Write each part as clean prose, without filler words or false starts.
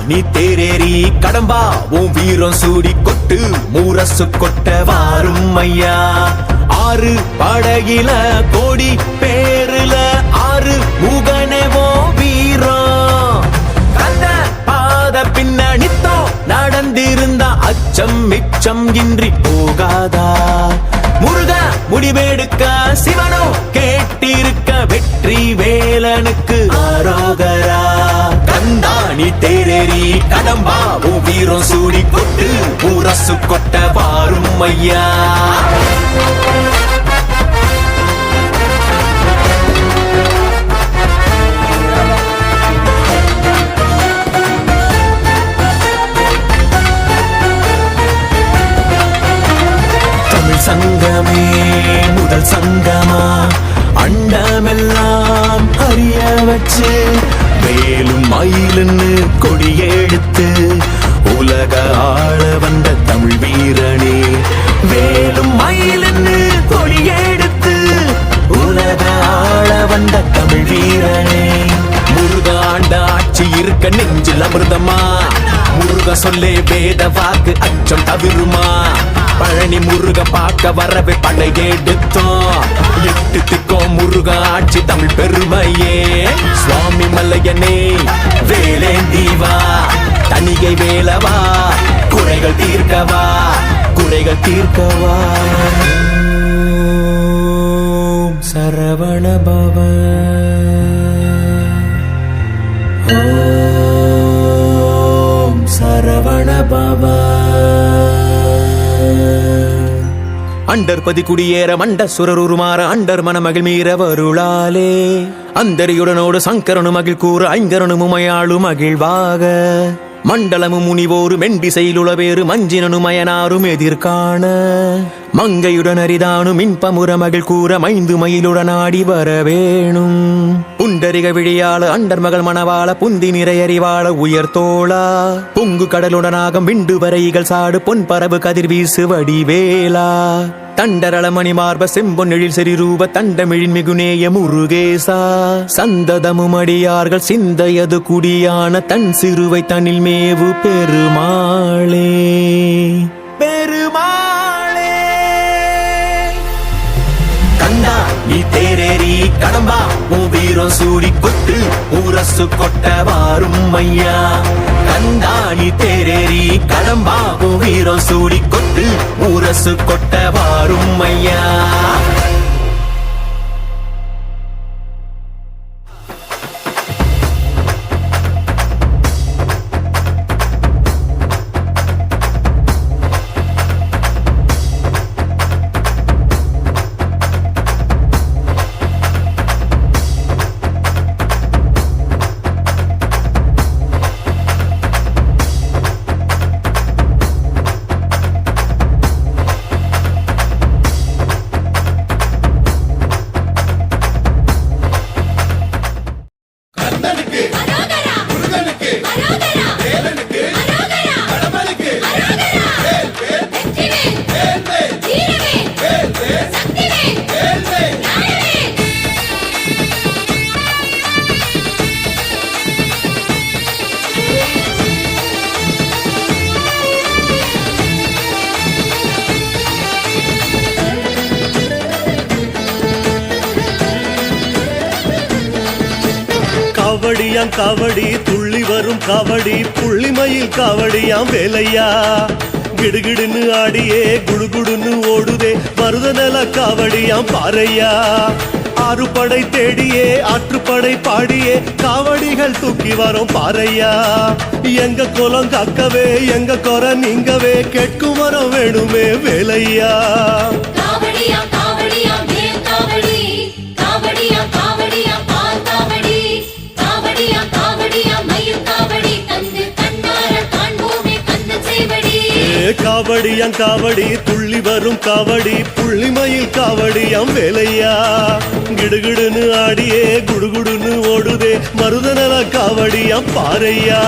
நீ தேரேறி கடம்பா உன் வீரம் சூடி கொட்டு முரசு கொட்ட வாரும் ஐயா. ஆறு படகில கோடி பேருல ஆறு முகனவோ வீரம். கந்த பாத பின்னணித்தோ நடந்திருந்தா அச்சம் மிச்சம் இன்றி போகாதா. முருக முடிவெடுக்க சிவனோ கேட்டிருக்க வெற்றி வேலனுக்கு ஆரோகரா. கந்தாணி தேரேறி கடம்பா உன் வீரம் சூடி கொட்டு முரசு கொட்ட பாரும் ஐயா. சங்கமே முதல் சங்கமா அண்டமெல்லாம் அறிய வச்சு வேலும் மயிலுன்னு கொடியெடுத்து உலக ஆள வந்த தமிழ் வீரனே. வேலும் மயிலுன்னு கொடியெடுத்து உலக ஆள வந்த தமிழ் வீரனே. முருகாண்ட ஆட்சி இருக்க நெஞ்சில் அமிர்தமா. முருக சொல்லே வேத வாக்கு அச்சம் தவிருமா. பழனி முருக பார்க்க வரவே படை எடுத்தோம். எட்டு திக்கோம் முருக ஆட்சி தமிழ் பெருமையே. சுவாமி மல்லையனே வேலேந்தீவா தனிகை வேலவா குறைகள் தீர்க்கவா குறைகள் தீர்க்கவா. சரவண பவ ஓம் சரவண பவ. அண்டர் பதி குடியேற மண்ட சுரருமாற அண்டர் மனமகிழ் மீற வருளாலே. அந்தரியுடனோடு சங்கரனு மகிழ் கூற ஐங்கரனு முமையாளு மகிழ்வாக. மண்டலமும் முனிவோரு மெண்டிசையிலுளவேறு மஞ்சினனு மயனாரும் எதிர்காண. மங்கையுடன் அரிதானு மின்பமுற மகிழ் கூற மைந்து மயிலுடன் ஆடி வரவேணும். புண்டரிக விழியாள அண்டர் மகள் மணவாள புந்தி நிறையறிவாள உயர்த்தோளா. பொங்கு கடலுடனாகம் விண்டு வரைகள் சாடு பொன் பரவு கதிர் வீசு வடிவேலா. தண்டரள மணி மார்ப செம்பொன்னெழில் செறிரூப தண்டமிழின் மிகுநேய முருகேசா. சந்ததமும் அடியார்கள் சிந்தையது குடியான தன் சிறுவை தனில் மேவு பெருமாளே பெருமாளே. கண்டா நீ தேரேறி கடம்பா உன் வீரம் சூடி கொட்டு முரசு கொட்ட வாரும் ஐயா. கந்தாணி தேரேறி கடம்பா உன் வீரம் சூடி கொட்டு முரசு கொட்ட வாரும் ஐயா. காவடியாம் காவடி துள்ளி வரும் காவடி புள்ளிமயில் காவடியாம் வேலையா. கிடுகிடுன்னு ஆடியே குடுகுடுன்னு ஓடுதே மருதநல காவடியாம் பாறையா. ஆறுபடை தேடியே ஆற்றுப்படை பாடியே காவடிகள் தூக்கி வரும் பாறையா. எங்க குலம் காக்கவே எங்க குறை நீங்கவே கேட்கும் வரம் வேணுமே வேலையா. காவடியாம் காவடி துள்ளி வரும் காவடி புள்ளிமயில் காவடியாம் வேலையா. கிடுகிடுன்னு ஆடியே குடுகுடுன்னு ஓடுதே மருதநல காவடியாம் பாறையா.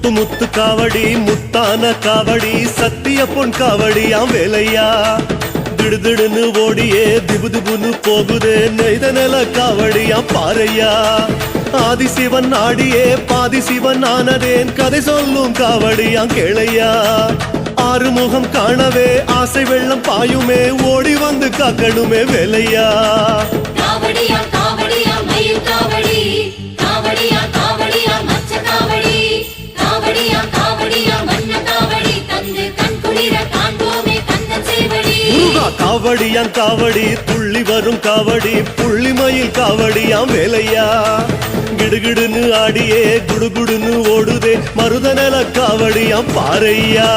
முத்து முத்து காவடி முத்தான காவடி சத்திய பொன் காவடியாம் வேலையா திடுதிடுன்னு ஓடியே திபுதிபுன்னு போகுதே நெய்த நில காவடியாம் பாறையா ஆதிசிவன் ஆடியே பாதி சிவன் ஆனதேன் கதை சொல்லும் காவடியாம் கேளையா ஆறுமுகம் காணவே ஆசை வெள்ளம் பாயுமே ஓடி வந்து காக்கணுமே வேலையா காவடியா காவடியா மயில் காவடி காவடியா காவடியா மச்ச காவடி காவடியா காவடியா மன்ன காவடி தந்து கண் குளிர காண்போமே கந்தன் சேவடி முருகா காவடியாம் காவடி துள்ளி வரும் காவடி புள்ளிமயில் காவடியாம் வேலையா கிடுகிடுன்னு ஆடியே குடுகுடுன்னு ஓடுதே மருதநல காவடியாம் பாறையா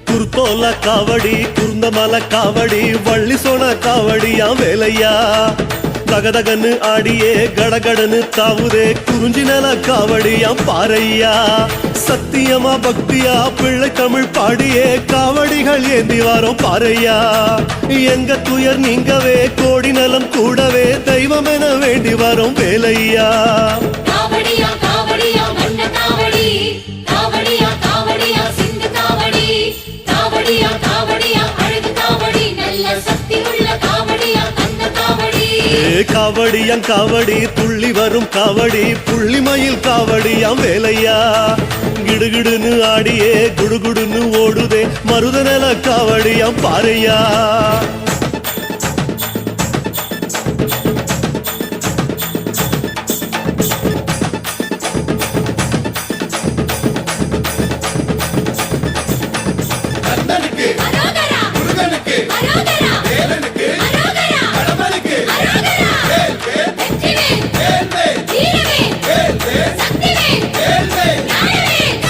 குர்தோல காவடி குருந்தமல காவடி வள்ளி சோன காவடியாம் வேலையா தகதகன்னு ஆடியே கடகடன்னு தாவுதே குறிஞ்சி நில காவடியாம் பாறையா சத்தியமா பக்தியா பிள்ளை தமிழ் பாடியே காவடிகள் ஏந்தி வாரோம் பாறையா எங்க துயர் நீங்கவே கோடி நலம் கூடவே தெய்வம் என வேண்டி வரோம் வேலையா காவடியா காவடியா மன்ன காவடி காவடியா காவடியா சிந்து காவடி காவடியா காவடியா அழகு காவடி நல்ல சக்தி உள்ள காவடியா கந்த காவடி காவடியாம் காவடி துள்ளி வரும் காவடி புள்ளிமயில் காவடியாம் வேலையா கிடுகிடுன்னு ஆடியே குடுகுடுன்னு ஓடுதே மருதநல காவடியாம் பாறையா அரோகரா முருகனுக்கு அரோகரா வேலனுக்கு அரோகரா கடமலுக்கு அரோகரா வெற்றிவேல் வேல்வேல் வீரவேல் வேல்வேல் சக்திவேல் வேல்வேல் ஞானவேல்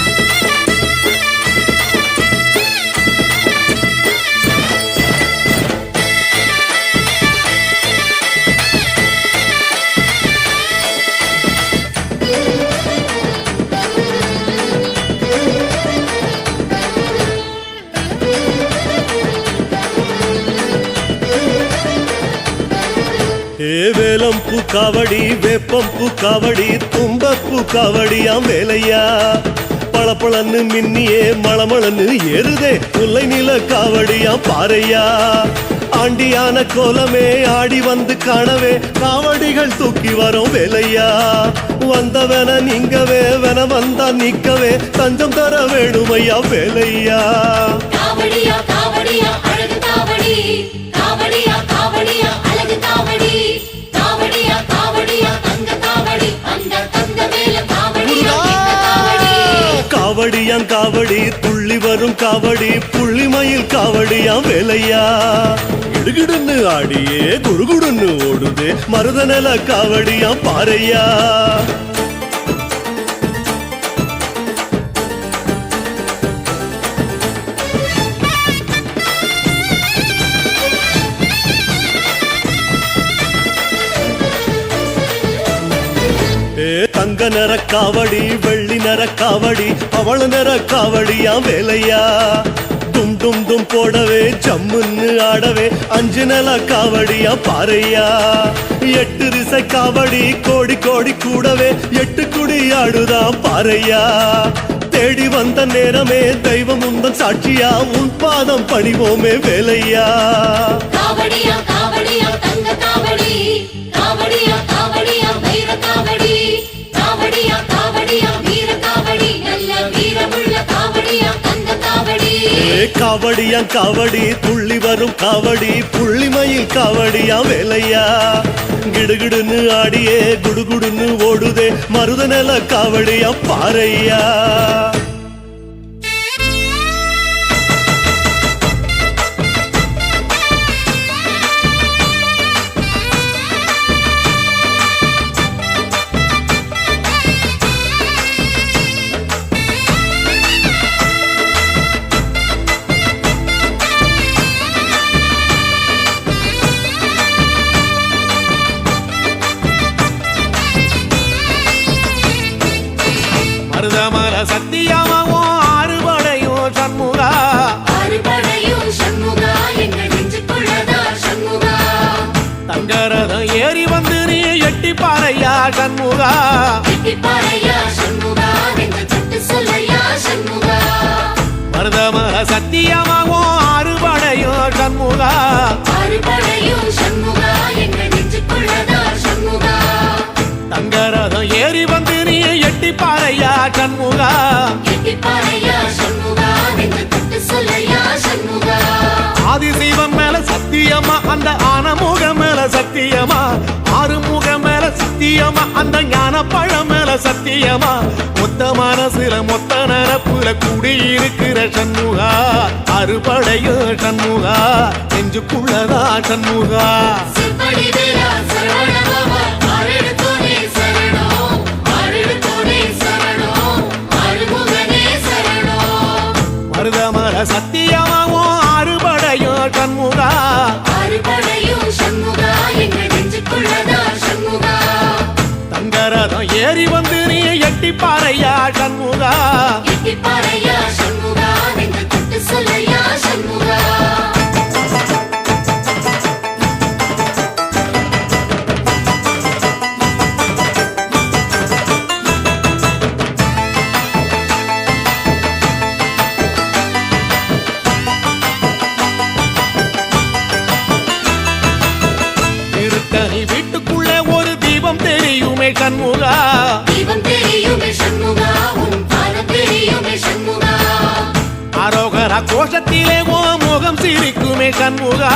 வேலம்பூ காவடி வேப்பம்பூ காவடி தும்பப்பூ காவடியாம் வேலையா பளபளன்னு மின்னியே மளமளன்னு ஏறுதே முல்லை நில காவடியாம் பாறையா ஆண்டியான கோலமே ஆடி வந்து காணவே காவடிகள் தூக்கி வரோம் வேலையா வந்தவன நீங்கவே வன வந்தா நிக்கவே தஞ்சம் தர வேணுமையா வேலையா காவடியா காவடியா அழகு காவடி காவடியா காவடியா அழகு காவடி காவடியா காவடியா தங்க காவடி அந்த தங்க வேல காவடியா இந்த காவடி காவடியாம் காவடி துள்ளி வரும் காவடி புள்ளிமயில் காவடியாம் வேலையா கிடுகிடுன்னு ஆடியே குடுகுடுன்னு ஓடுதே மருதநல காவடியாம் பாறையா தங்க நிற காவடி வெள்ளி நிற காவடி அவள நிற காவடியாம் வேலையா டும் டும் டும் போடவே ஜம்முன்னு ஆடவே அஞ்சு நில காவடியா பாறையா எட்டு திசை காவடி கோடி கோடி கூடவே எட்டு குடி ஆடுதா பாறையா தேடி வந்த நேரமே தெய்வம் உந்தன் சாட்சியா உன் பாதம் பணிவோமே வேலையா காவடியா காவடியா தங்க காவடி காவடியா காவடியா வைர காவடி காவடியா காவடியா வீர காவடி நல்ல வீரமுள்ள காவடியா கந்த காவடி காவடியாம் காவடி துள்ளி வரும் காவடி புள்ளிமயில் காவடியா வேலையா கிடுகிடுன்னு ஆடியே குடுகுடுன்னு ஓடுதே மருதநல காவடியா பாறையா மருதமல சத்தியா தங்கரதம் ஏறி வந்து நீ எட்டி பாறையா சண்முகா எட்டிப்பாறையா சண்முகா என்று தொட்டு சொல்லையா சண்முகா மருதமர சத்தியமாகும் அறுபடையும் சண்முகா அறுபடையும் சண்முகா எங்கள் நெஞ்சுக்குள்ளதா சண்முகா தங்கரதம் ஏறி வந்து நீ எட்டி பாறையா சண்முகா எட்டிப்பாறையா சண்முகா என்று தொட்டு சொல்லையா சண்முகா ஆதிசைவம் மேல சத்தியமா அந்த ஆனமுக மேல சத்தியமா ஆறுமுக மேல சத்தியமா அந்த ஞான பழம் மேல சத்தியமா மொத்த மனசுல மொத்த நரப்புல குடியிருக்கிற சண்முகா அறுபடையோ சண்முகா நெஞ்சுக்குள்ளதா சண்முகா செப்படி வேலா சரவணபவா ஆரெடுத்தோனே சரணம் ஆரெடுத்தோனே சரணம் ஆறுமுகனே சரணம் மருதமர சத்தியமாவும் அறுபடையோ சண்முகா அறுபடையும் சண்முகா எங்கள் நெஞ்சுக்குள்ளதா சண்முகா தங்கரதம் ஏறி வந்து நீ எட்டி பாறையா சண்முகா எட்டிப்பாறையா சண்முகா என்று தொட்டு சொல்லையா சண்முகா திருத்தணி வீட்டுக்குள்ளே ஒரு தீபம் தெரியுமே சண்முகா தீபம் தெரியுமே சண்முகா உன் பாதம் தெரியுமே சண்முகா அரோகரா கோஷத்திலே ஓ முகம் சிரிக்குமே சண்முகா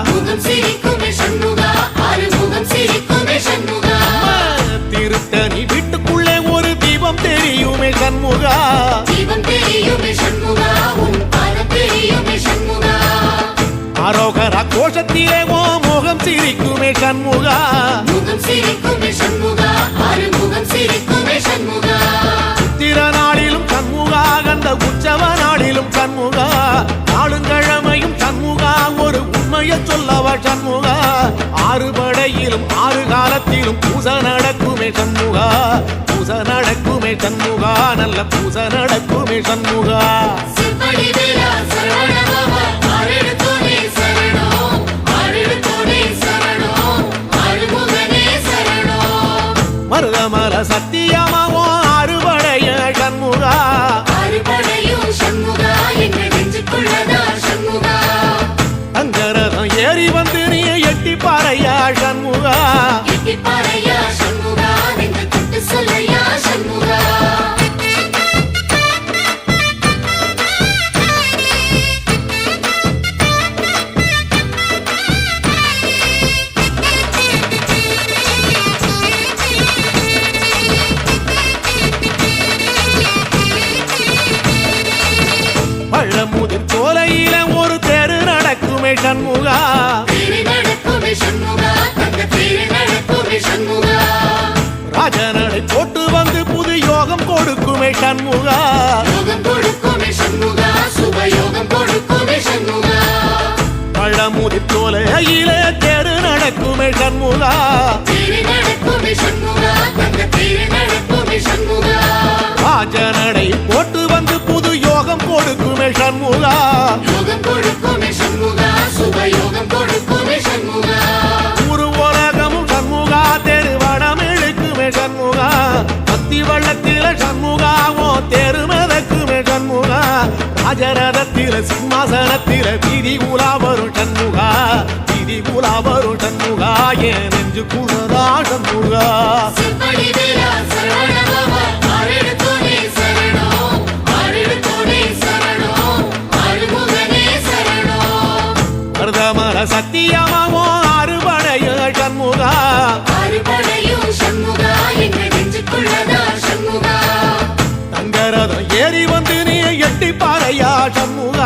முகம் சிரிக்குமே சண்முகா ஆறுமுகம் சிரிக்குமே சண்முகா திருத்தணி வீட்டுக்குள்ளே ஒரு தீபம் தெரியுமே சண்முகா தீபம் தெரியுமே சண்முகா உன் பாதம் தெரியுமே சண்முகா அரோகரா கோஷத்திலே ஓ முகம் சிரிக்குமே சண்முகா முகம் சிரிக்குமே சண்முகா ஆறுமுகம் சிரிக்குமே சண்முகா சித்திர நாளிலும் சண்முகா கந்த உற்சவ நாளிலும் சண்முகா நாளுங்கிழமையும் சண்முகா ஒரு உண்மையை சொல்லவா சண்முகா ஆறுபடையிலும் ஆறு காலத்திலும் பூச நடக்குமே சண்முகா பூச நடக்குமே சண்முகா நல்ல பூச நடக்குமே சண்முகா செப்படி வேலா சரவணபவா ஆரெடுத்தோனே சரணம் ஆரெடுத்தோனே சரணம் ஆறுமுகனே சரணம் மருதமர சத்தியமாவும் அறுபடைய சண்முகா அறுபடையும் சண்முகா எங்கள் நெஞ்சுக்குள்ளதா சண்முகா தங்கரதம் ஏறி வந்து நீ எட்டி பாறையா சண்முகா எட்டிப்பாறையா சண்முகா என்று தொட்டு சொல்லையா சண்முகா பழமுதிர் சோலையில ஒரு தெரு நடக்குமே சண்முகா தேரு நடக்குமே சண்முகா தங்க தேரு நடக்குமே சண்முகா ராஜனடை போட்டு வந்து புது யோகம் கொடுக்குமே சண்முகா யோகம் கொடுக்குமே சண்முகா சுபயோகம் கொடுக்குமே சண்முகா பழமுதிர் சோலையில தெரு நடக்குமே சண்முகா தேரு நடக்குமே சண்முகா தங்க தேரு நடக்குமே சண்முகா ராஜனடை போட்டு வந்து புது யோகம் கொடுக்குமே சண்முகா யோகம் கொடுக்குமே சண்முகா சுபயோகம் கொடுக்குமே சண்முகா ஒரு உலகமும் சண்முகா தெரு வடம் இழுக்குமே சண்முகா பத்தி வள்ளத்தில சண்முகாவோ தெரு மிதக்குமே சண்முகா ராஜரதத்தில சிம்மாசனத்தில வீதி உலா வரும் சண்முகா வீதி உலா வரும் சண்முகா என் நெஞ்சு குளதா சண்முகா செப்படி வேலா சரவணபவா ஆரெடுத்தோனே சரணம் ஆரெடுத்தோனே சரணம் ஆறுமுகனே சரணம் மருதமர சத்தியமாவோ அறுபடைய சண்முகா அறுபடையும் சண்முகா எங்கள் நெஞ்சுக்குள்ளதா சண்முகா தங்கரதம் ஏறி வந்து நீ எட்டி பாறையா சண்முகா